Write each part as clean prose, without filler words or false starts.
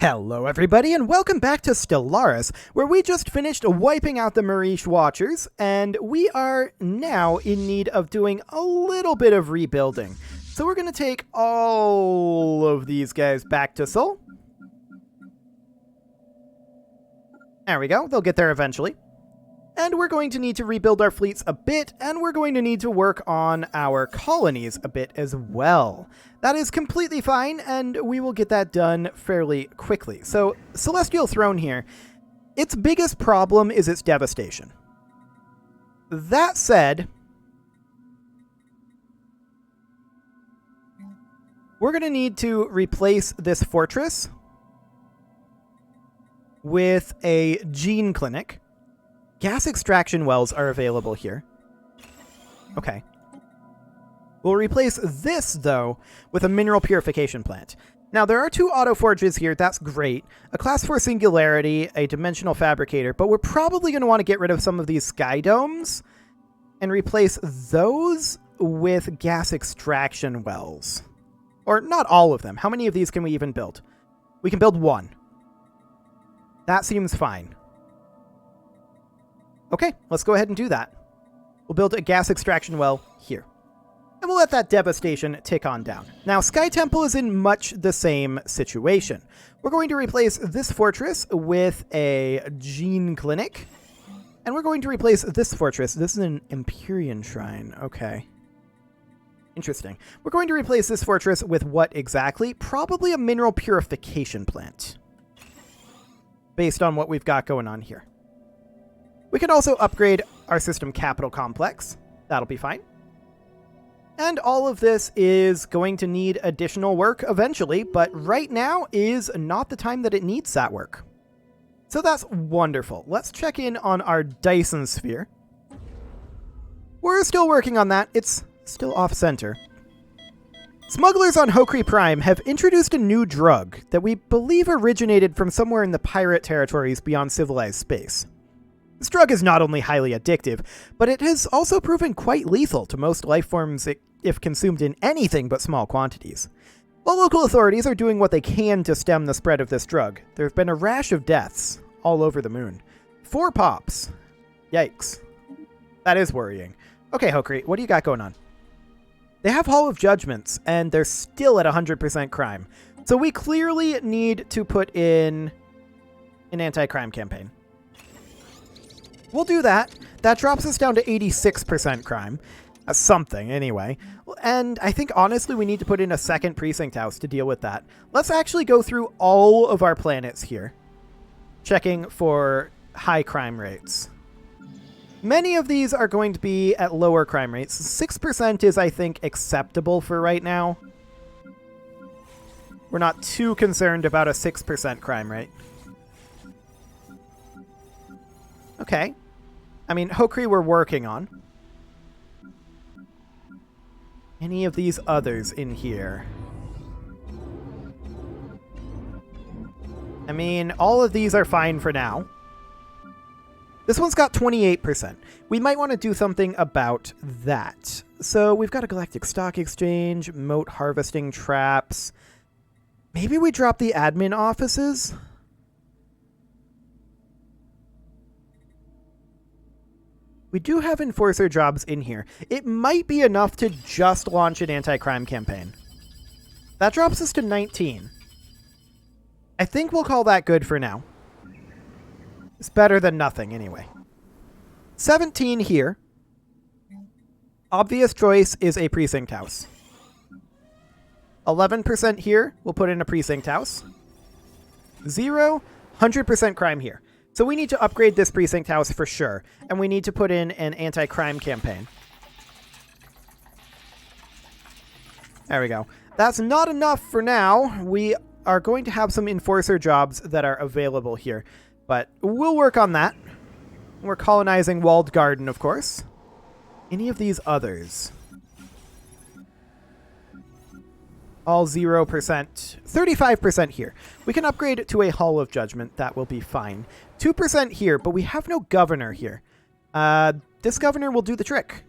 Hello everybody and welcome back to Stellaris, where we just finished wiping out the Marish Watchers, and we are now in need of doing a little bit of rebuilding. So we're going to take all of these guys back to Sol. There we go, they'll get there eventually. And we're going to need to rebuild our fleets a bit, and we're going to need to work on our colonies a bit as well. That is completely fine, and we will get that done fairly quickly. So, Celestial Throne here, its biggest problem is its devastation. That said, we're going to need to replace this fortress with a gene clinic. Gas extraction wells are available here. Okay. We'll replace this, though, with a mineral purification plant. Now, there are two auto forges here. That's great. A class 4 singularity, a dimensional fabricator, but we're probably going to want to get rid of some of these sky domes and replace those with gas extraction wells. Or not all of them. How many of these can we even build? We can build one. That seems fine. Okay, let's go ahead and do that. We'll build a gas extraction well here. And we'll let that devastation tick on down. Now, Sky Temple is in much the same situation. We're going to replace this fortress with a gene clinic. And we're going to replace this fortress. This is an Empyrean shrine. Okay. Interesting. We're going to replace this fortress with what exactly? Probably a mineral purification plant. Based on what we've got going on here. We can also upgrade our system capital complex. That'll be fine. And all of this is going to need additional work eventually, but right now is not the time that it needs that work. So that's wonderful. Let's check in on our Dyson sphere. We're still working on that. It's still off-center. Smugglers on Hokri Prime have introduced a new drug that we believe originated from somewhere in the pirate territories beyond civilized space. This drug is not only highly addictive, but it has also proven quite lethal to most life forms if consumed in anything but small quantities. While local authorities are doing what they can to stem the spread of this drug, there have been a rash of deaths all over the moon. 4 pops. Yikes. That is worrying. Okay, Hokri, what do you got going on? They have Hall of Judgments, and they're still at 100% crime. So we clearly need to put in an anti-crime campaign. We'll do that. That drops us down to 86% crime. Something, anyway. And I think, honestly, we need to put in a second precinct house to deal with that. Let's actually go through all of our planets here, checking for high crime rates. Many of these are going to be at lower crime rates. 6% is, I think, acceptable for right now. We're not too concerned about a 6% crime rate. Okay. I mean, Hokri we're working on. Any of these others in here? I mean, all of these are fine for now. This one's got 28%. We might want to do something about that. So we've got a Galactic Stock Exchange, moat harvesting traps. Maybe we drop the admin offices? We do have enforcer jobs in here. It might be enough to just launch an anti-crime campaign. That drops us to 19. I think we'll call that good for now. It's better than nothing, anyway. 17 here. Obvious choice is a precinct house. 11% here. We'll put in a precinct house. 0, 100% crime here. So we need to upgrade this precinct house for sure, and we need to put in an anti-crime campaign. There we go. That's not enough for now. We are going to have some enforcer jobs that are available here, but we'll work on that. We're colonizing Walled Garden, of course. Any of these others? All 0%. 35% here. We can upgrade to a Hall of Judgment. That will be fine. 2% here, but we have no governor here. This governor will do the trick.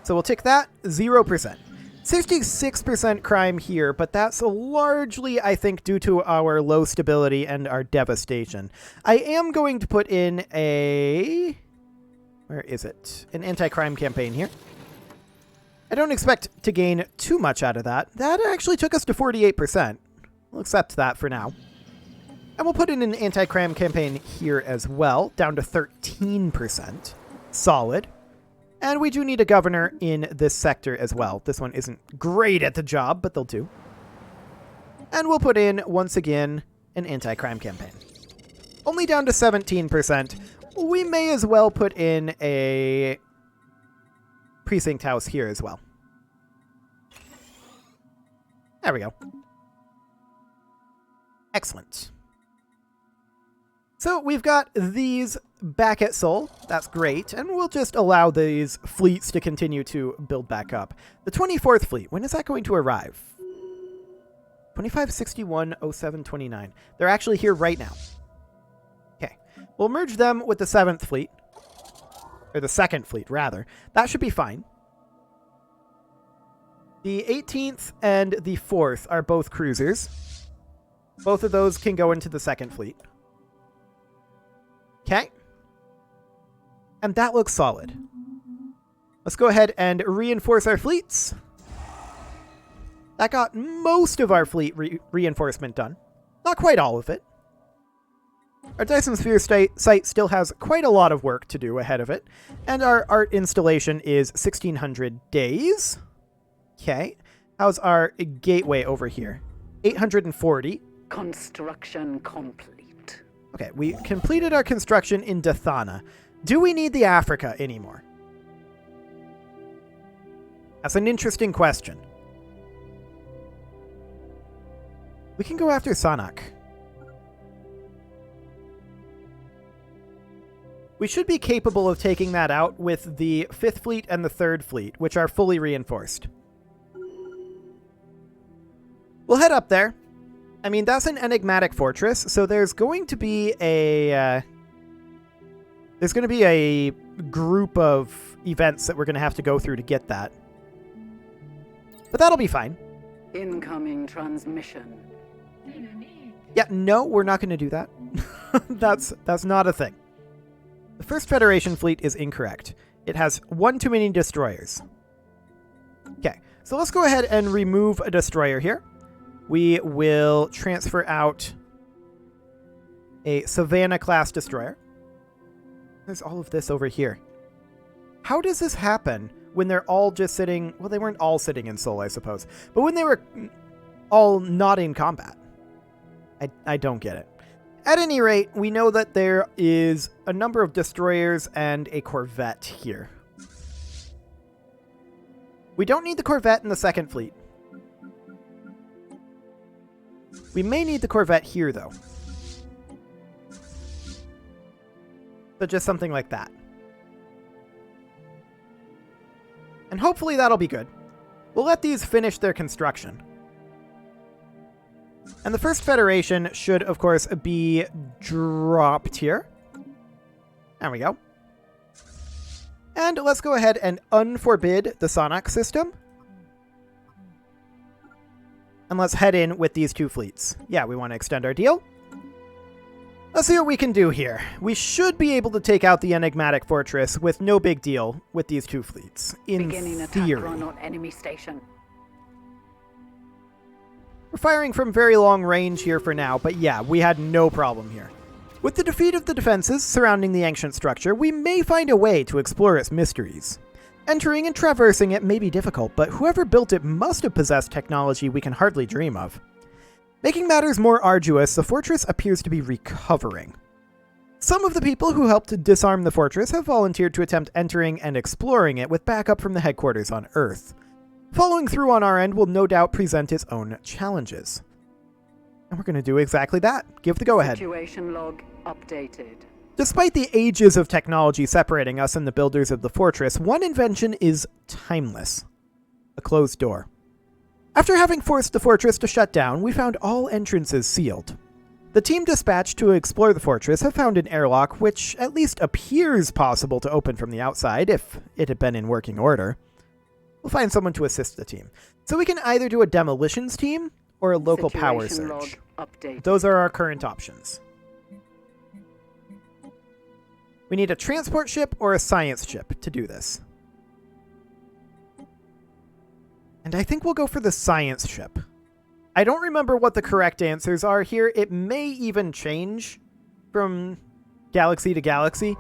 So we'll tick that. 0%. 66% crime here, but that's largely, I think, due to our low stability and our devastation. I am going to put in a... Where is it? An anti-crime campaign here. I don't expect to gain too much out of that. That actually took us to 48%. We'll accept that for now. And we'll put in an anti-crime campaign here as well, down to 13%. Solid. And we do need a governor in this sector as well. This one isn't great at the job, but they'll do. And we'll put in, once again, an anti-crime campaign. Only down to 17%. We may as well put in a precinct house here as well. There we go. Excellent. So we've got these back at Seoul. That's great. And we'll just allow these fleets to continue to build back up. The 24th fleet, when is that going to arrive? 2561-0729. They're actually here right now. Okay. We'll merge them with the 7th fleet. Or the 2nd fleet, rather. That should be fine. The 18th and the 4th are both cruisers. Both of those can go into the 2nd fleet. Okay. And that looks solid. Let's go ahead and reinforce our fleets. That got most of our fleet reinforcement done. Not quite all of it. Our Dyson Sphere site still has quite a lot of work to do ahead of it. And our art installation is 1600 days. Okay. How's our gateway over here? 840. Construction complete. Okay, we completed our construction in Dathana. Do we need the Africa anymore? That's an interesting question. We can go after Sanak. We should be capable of taking that out with the 5th fleet and the 3rd fleet, which are fully reinforced. We'll head up there. I mean, that's an enigmatic fortress, so there's going to be a group of events that we're going to have to go through to get that. But that'll be fine. Incoming transmission. Yeah, no, we're not going to do that. That's not a thing. The 1st Federation fleet is incorrect. It has one too many destroyers. Okay, so let's go ahead and remove a destroyer here. We will transfer out a Savannah-class destroyer. There's all of this over here. How does this happen when they're all just sitting... Well, they weren't all sitting in Seoul, I suppose. But when they were all not in combat. I don't get it. At any rate, we know that there is a number of destroyers and a corvette here. We don't need the corvette in the 2nd fleet. We may need the corvette here, though. So just something like that. And hopefully that'll be good. We'll let these finish their construction. And the 1st Federation should, of course, be dropped here. There we go. And let's go ahead and unforbid the Sonic system. And let's head in with these 2 fleets. Yeah, we want to extend our deal. Let's see what we can do here. We should be able to take out the Enigmatic Fortress with no big deal with these 2 fleets. In theory. Attack run on enemy station. We're firing from very long range here for now, but yeah, we had no problem here. With the defeat of the defenses surrounding the ancient structure, we may find a way to explore its mysteries. Entering and traversing it may be difficult, but whoever built it must have possessed technology we can hardly dream of. Making matters more arduous, the fortress appears to be recovering. Some of the people who helped disarm the fortress have volunteered to attempt entering and exploring it with backup from the headquarters on Earth. Following through on our end will no doubt present its own challenges. And we're going to do exactly that. Give the go-ahead. Situation log updated. Despite the ages of technology separating us and the builders of the fortress, one invention is timeless. A closed door. After having forced the fortress to shut down, we found all entrances sealed. The team dispatched to explore the fortress have found an airlock which at least appears possible to open from the outside if it had been in working order. We'll find someone to assist the team. So we can either do a demolitions team or a local power surge. Those are our current options. We need a transport ship or a science ship to do this. And I think we'll go for the science ship. I don't remember what the correct answers are here. It may even change from galaxy to galaxy.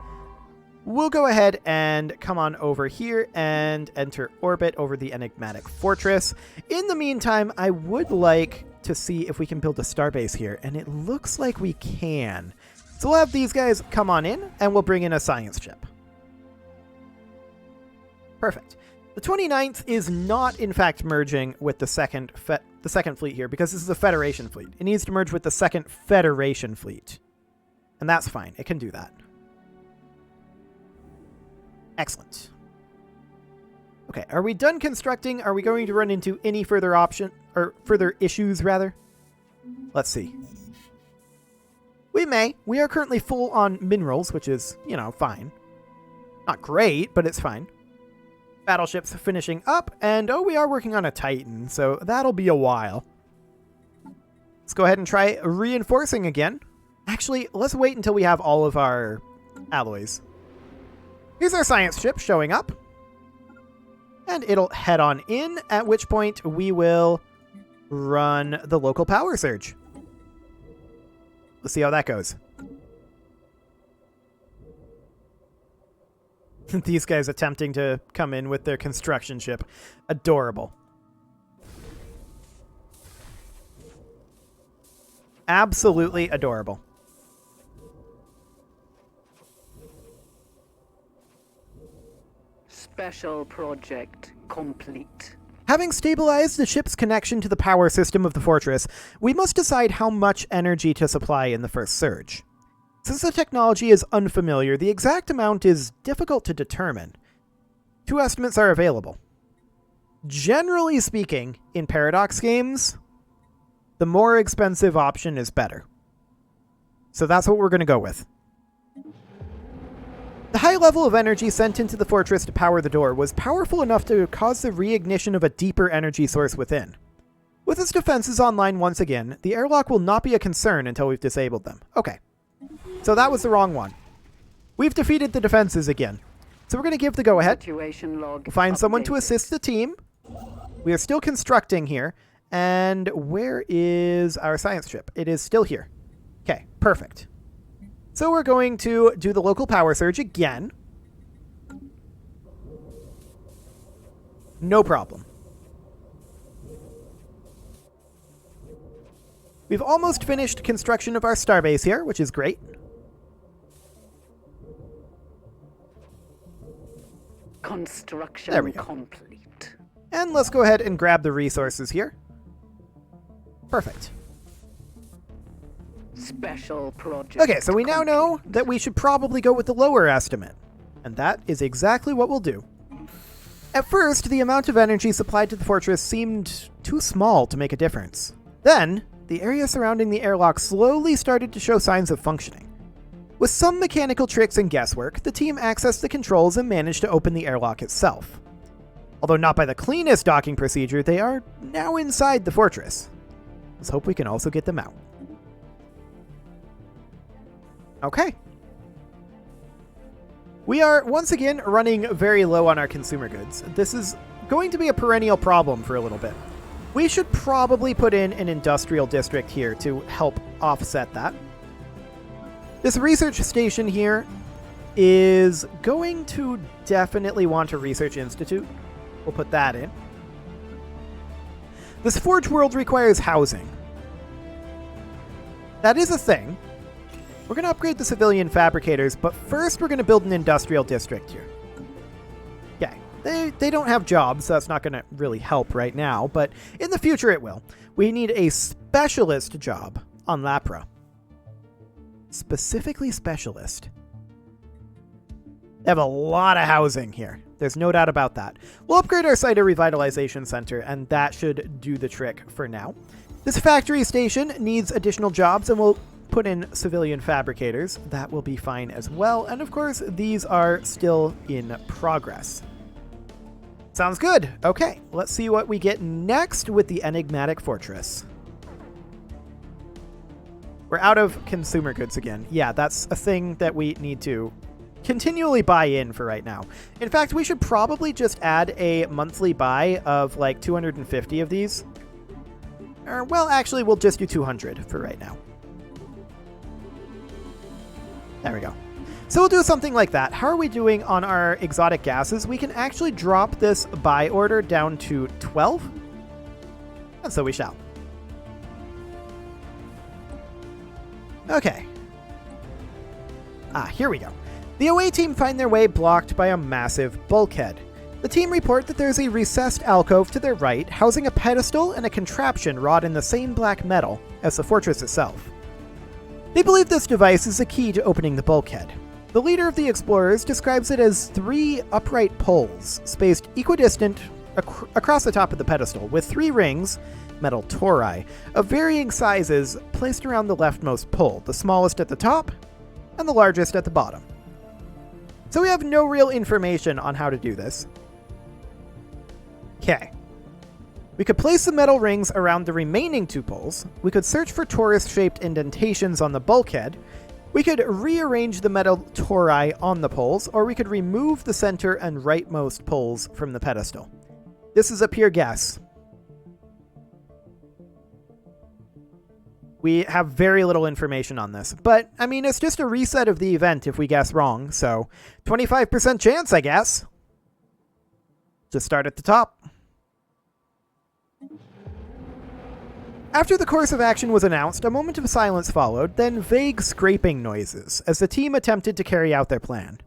We'll go ahead and come on over here and enter orbit over the Enigmatic Fortress. In the meantime, I would like to see if we can build a starbase here, and it looks like we can. So we'll have these guys come on in, and we'll bring in a science ship. Perfect. The 29th is not, in fact, merging with the second fleet here, because this is a Federation fleet. It needs to merge with the second Federation fleet. And that's fine. It can do that. Excellent. Okay, are we done constructing? Are we going to run into any further further issues, rather? Let's see. We may. We are currently full on minerals, which is, you know, fine. Not great, but it's fine. Battleship's finishing up, and oh, we are working on a Titan, so that'll be a while. Let's go ahead and try reinforcing again. Actually, let's wait until we have all of our alloys. Here's our science ship showing up. And it'll head on in, at which point we will run the local power surge. Let's see how that goes. These guys attempting to come in with their construction ship. Adorable. Absolutely adorable. Special project complete. Having stabilized the ship's connection to the power system of the fortress, we must decide how much energy to supply in the first surge. Since the technology is unfamiliar, the exact amount is difficult to determine. Two estimates are available. Generally speaking, in Paradox games, the more expensive option is better. So that's what we're going to go with. The high level of energy sent into the fortress to power the door was powerful enough to cause the reignition of a deeper energy source within. With its defenses online once again, the airlock will not be a concern until we've disabled them. Okay. So that was the wrong one. We've defeated the defenses again. So we're going to give the go-ahead. We'll find someone to assist the team. We are still constructing here. And where is our science ship? It is still here. Okay, perfect. So we're going to do the local power surge again. No problem. We've almost finished construction of our starbase here, which is great. Construction complete. And let's go ahead and grab the resources here. Perfect. Special project. Okay, so we now know that we should probably go with the lower estimate. And that is exactly what we'll do. At first, the amount of energy supplied to the fortress seemed too small to make a difference. Then, the area surrounding the airlock slowly started to show signs of functioning. With some mechanical tricks and guesswork, the team accessed the controls and managed to open the airlock itself. Although not by the cleanest docking procedure, they are now inside the fortress. Let's hope we can also get them out. Okay. We are once again running very low on our consumer goods. This is going to be a perennial problem for a little bit. We should probably put in an industrial district here to help offset that. This research station here is going to definitely want a research institute. We'll put that in. This forge world requires housing. That is a thing. We're going to upgrade the civilian fabricators, but first we're going to build an industrial district here. Okay, they don't have jobs, so that's not going to really help right now, but in the future it will. We need a specialist job on Lapra. Specifically specialist. They have a lot of housing here. There's no doubt about that. We'll upgrade our site a revitalization center, and that should do the trick for now. This factory station needs additional jobs, and we'll put in civilian fabricators. That will be fine as well. And of course, these are still in progress. Sounds good. Okay, let's see what we get next with the Enigmatic Fortress. We're out of consumer goods again. Yeah, that's a thing that we need to continually buy in for right now. In fact, we should probably just add a monthly buy of like 250 of these. Or, well, actually, we'll just do 200 for right now. There we go. So we'll do something like that. How are we doing on our exotic gases? We can actually drop this buy order down to 12. And so we shall. Okay. Here we go. The away team find their way blocked by a massive bulkhead. The team report that there's a recessed alcove to their right, housing a pedestal and a contraption wrought in the same black metal as the fortress itself. They believe this device is the key to opening the bulkhead. The leader of the explorers describes it as 3 upright poles, spaced equidistant across the top of the pedestal, with 3 rings, metal tori, of varying sizes placed around the leftmost pole, the smallest at the top and the largest at the bottom. So we have no real information on how to do this. Okay. We could place the metal rings around the remaining 2 poles. We could search for torus-shaped indentations on the bulkhead. We could rearrange the metal tori on the poles, or we could remove the center and rightmost poles from the pedestal. This is a pure guess. We have very little information on this, but I mean, it's just a reset of the event if we guess wrong, so 25% chance, I guess. Just start at the top. After the course of action was announced, a moment of silence followed, then vague scraping noises as the team attempted to carry out their plan.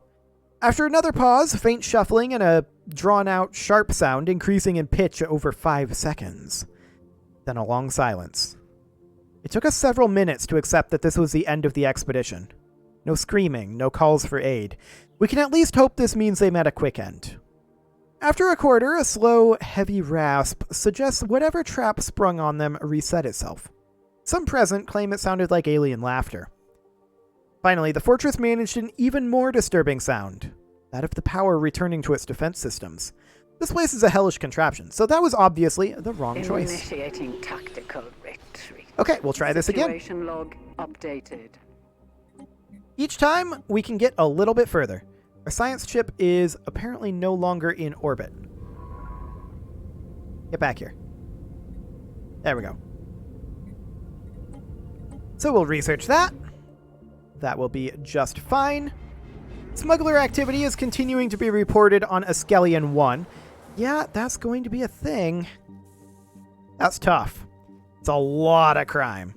After another pause, faint shuffling and a drawn-out, sharp sound increasing in pitch over 5 seconds. Then a long silence. It took us several minutes to accept that this was the end of the expedition. No screaming, no calls for aid. We can at least hope this means they met a quick end. After a quarter, a slow, heavy rasp suggests whatever trap sprung on them reset itself. Some present claim it sounded like alien laughter. Finally, the fortress managed an even more disturbing sound, that of the power returning to its defense systems. This place is a hellish contraption, so that was obviously the wrong choice. Initiating tactical retreat. Okay, we'll try this again. Situation log updated. Each time, we can get a little bit further. Our science ship is apparently no longer in orbit. Get back here. There we go. So we'll research that. That will be just fine. Smuggler activity is continuing to be reported on Askelion 1. Yeah, that's going to be a thing. That's tough. It's a lot of crime.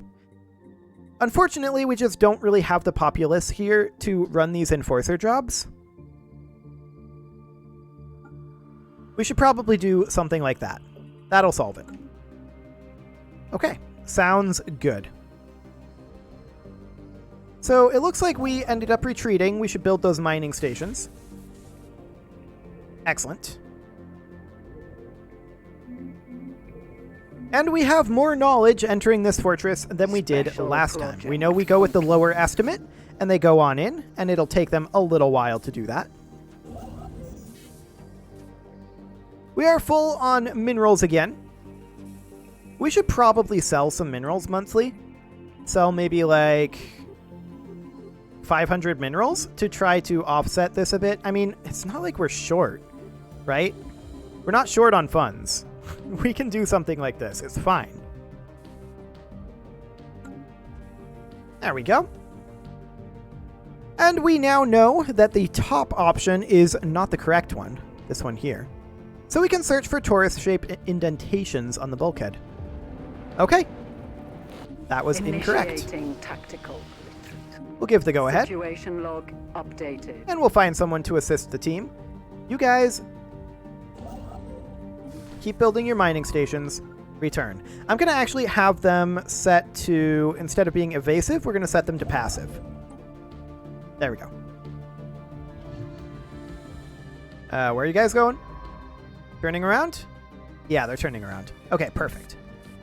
Unfortunately, we just don't really have the populace here to run these enforcer jobs. We should probably do something like that. That'll solve it. Okay, sounds good. So it looks like we ended up retreating. We should build those mining stations. Excellent. And we have more knowledge entering this fortress than we did last time. We know we go with the lower estimate, and they go on in, and it'll take them a little while to do that. We are full on minerals again. We should probably sell some minerals monthly. Sell maybe like 500 minerals to try to offset this a bit. I mean, it's not like we're short, right? We're not short on funds. We can do something like this. It's fine. There we go. And we now know that the top option is not the correct one. This one here. So we can search for torus-shaped indentations on the bulkhead. Okay. That was incorrect. Tactical retreat. We'll give the go-ahead. Situation log updated. And we'll find someone to assist the team. You guys keep building your mining stations. Return. I'm going to actually have them set to, instead of being evasive, we're going to set them to passive. There we go. Where are you guys going? Turning around? Yeah, they're turning around. Okay, perfect.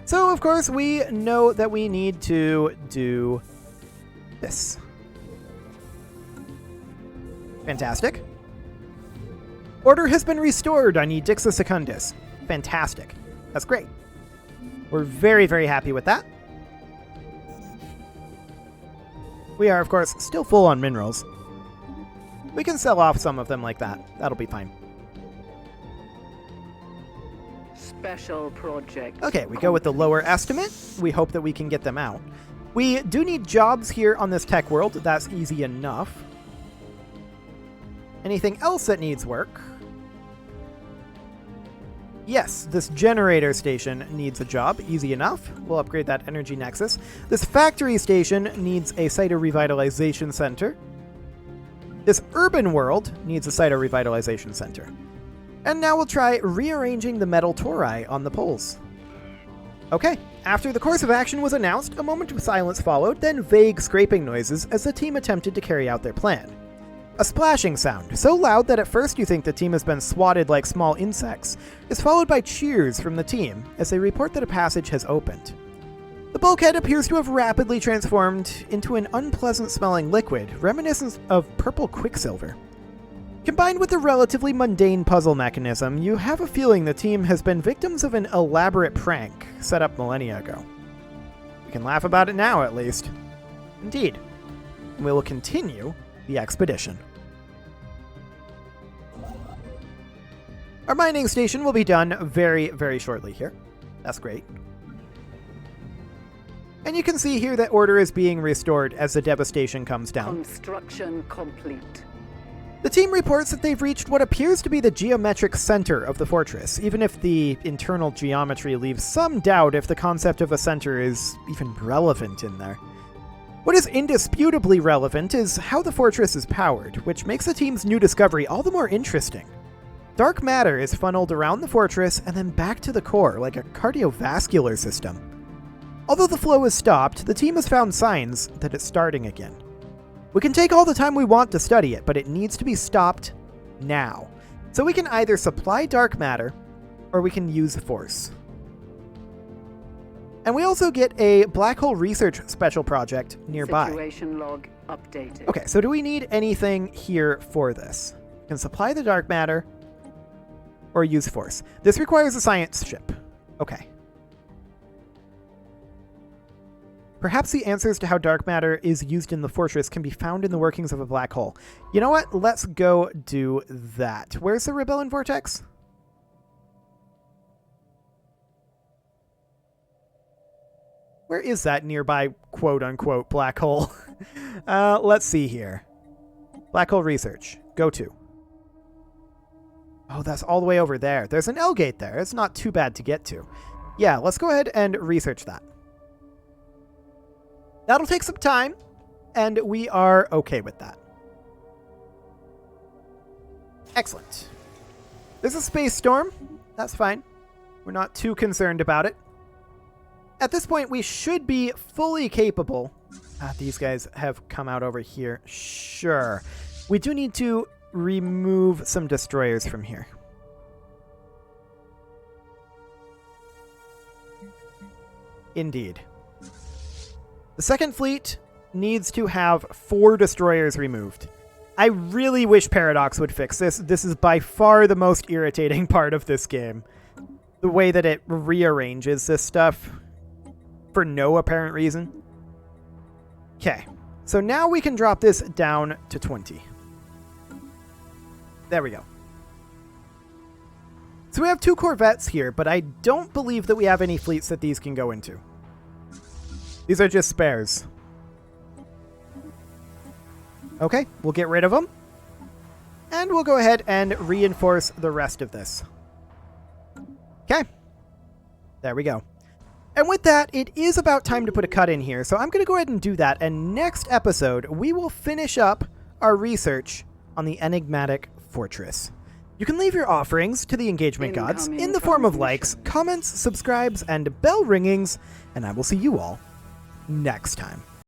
So, of course, we know that we need to do this. Fantastic. Order has been restored on Eudixus Secundus. Fantastic. That's great. We're very, very happy with that. We are, of course, still full on minerals. We can sell off some of them like that. That'll be fine. Special project. Okay, we go with the lower estimate. We hope that we can get them out. We do need jobs here on this tech world. That's easy enough. Anything else that needs work? Yes, this generator station needs a job. Easy enough. We'll upgrade that energy nexus. This factory station needs a cyto-revitalization center. This urban world needs a cyto-revitalization center. And now we'll try rearranging the metal tori on the poles. Okay, after the course of action was announced, a moment of silence followed, then vague scraping noises as the team attempted to carry out their plan. A splashing sound, so loud that at first you think the team has been swatted like small insects, is followed by cheers from the team as they report that a passage has opened. The bulkhead appears to have rapidly transformed into an unpleasant-smelling liquid, reminiscent of purple quicksilver. Combined with the relatively mundane puzzle mechanism, you have a feeling the team has been victims of an elaborate prank set up millennia ago. We can laugh about it now, at least. Indeed. We will continue the expedition. Our mining station will be done very, very shortly here. That's great. And you can see here that order is being restored as the devastation comes down. Construction complete. The team reports that they've reached what appears to be the geometric center of the fortress, even if the internal geometry leaves some doubt if the concept of a center is even relevant in there. What is indisputably relevant is how the fortress is powered, which makes the team's new discovery all the more interesting. Dark matter is funneled around the fortress and then back to the core, like a cardiovascular system. Although the flow is stopped, the team has found signs that it's starting again. We can take all the time we want to study it, but it needs to be stopped now. So we can either supply dark matter, or we can use force. And we also get a black hole research special project nearby. Situation log updated. Okay, so do we need anything here for this? We can supply the dark matter, or use force. This requires a science ship. Okay. Perhaps the answers to how dark matter is used in the fortress can be found in the workings of a black hole. You know what? Let's go do that. Where's the Rebellion Vortex? Where is that nearby quote-unquote black hole? Let's see here. Black hole research. Go to. Oh, that's all the way over there. There's an L gate there. It's not too bad to get to. Yeah, let's go ahead and research that. That'll take some time, and we are okay with that. Excellent. There's a space storm. That's fine. We're not too concerned about it. At this point, we should be fully capable. These guys have come out over here. Sure. We do need to remove some destroyers from here. Indeed. The second fleet needs to have 4 destroyers removed. I really wish Paradox would fix this. This is by far the most irritating part of this game. The way that it rearranges this stuff for no apparent reason. Okay, so now we can drop this down to 20. There we go. So we have 2 corvettes here, but I don't believe that we have any fleets that these can go into. These are just spares. Okay, we'll get rid of them. And we'll go ahead and reinforce the rest of this. Okay. There we go. And with that, it is about time to put a cut in here, so I'm going to go ahead and do that, and next episode, we will finish up our research on the Enigmatic Fortress. You can leave your offerings to the engagement gods in the form of likes, comments, subscribes, and bell ringings, and I will see you all next time.